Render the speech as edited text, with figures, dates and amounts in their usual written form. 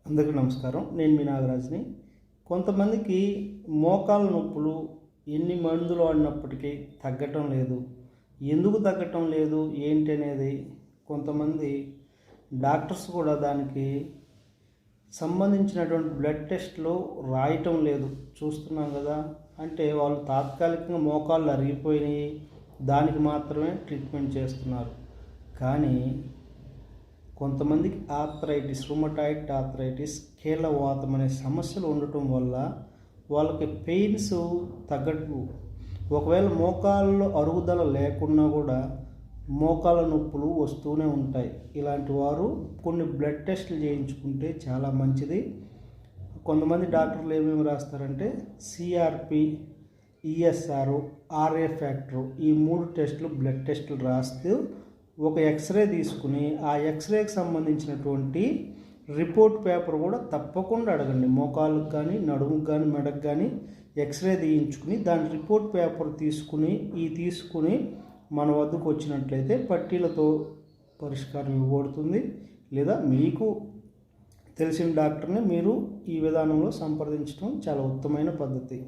అందరికీ నమస్కారం. నేను మీ నాగరాజుని. కొంతమందికి మోకాళ్ళ నొప్పులు ఎన్ని మందులు వాడినప్పటికీ తగ్గటం లేదు. ఎందుకు తగ్గటం లేదు ఏంటి అనేది కొంతమంది డాక్టర్స్ కూడా దానికి సంబంధించినటువంటి బ్లడ్ టెస్ట్లు రాయటం లేదు. చూస్తున్నాం కదా. అంటే వాళ్ళు తాత్కాలికంగా మోకాళ్ళు అరిగిపోయినాయి, దానికి మాత్రమే ట్రీట్మెంట్ చేస్తున్నారు. కానీ కొంతమందికి ఆర్థరైటిస్, రుమటాయిడ్ ఆర్థరైటిస్, కీళ్ళవాతం అనే సమస్యలు ఉండటం వల్ల వాళ్ళకి పెయిన్స్ తగ్గట్టు, ఒకవేళ మోకాళ్ళలో అరుగుదల లేకున్నా కూడా మోకాళ్ళ నొప్పులు వస్తూనే ఉంటాయి. ఇలాంటి వారు కొన్ని బ్లడ్ టెస్టులు చేయించుకుంటే చాలా మంచిది. కొంతమంది డాక్టర్లు ఏమేమి రాస్తారంటే సిఆర్పి, ఈఎస్ఆర్, ఆర్ఏ ఫ్యాక్టర్, ఈ 3 టెస్టులు బ్లడ్ టెస్టులు రాస్తూ ఒక ఎక్స్రే తీసుకుని ఆ ఎక్స్రేకి సంబంధించినటువంటి రిపోర్ట్ పేపర్ కూడా తప్పకుండా అడగండి. మోకాళ్ళకు కానీ, నడుముకు కానీ, మెడకు కానీ ఎక్స్రే తీయించుకుని దాని రిపోర్ట్ పేపర్ తీసుకుని మన వద్దకు వచ్చినట్లయితే పట్టీలతో పరిష్కారం ఇవ్వబడుతుంది. లేదా మీకు తెలిసిన డాక్టర్ని మీరు ఈ విధానంలో సంప్రదించడం చాలా ఉత్తమమైన పద్ధతి.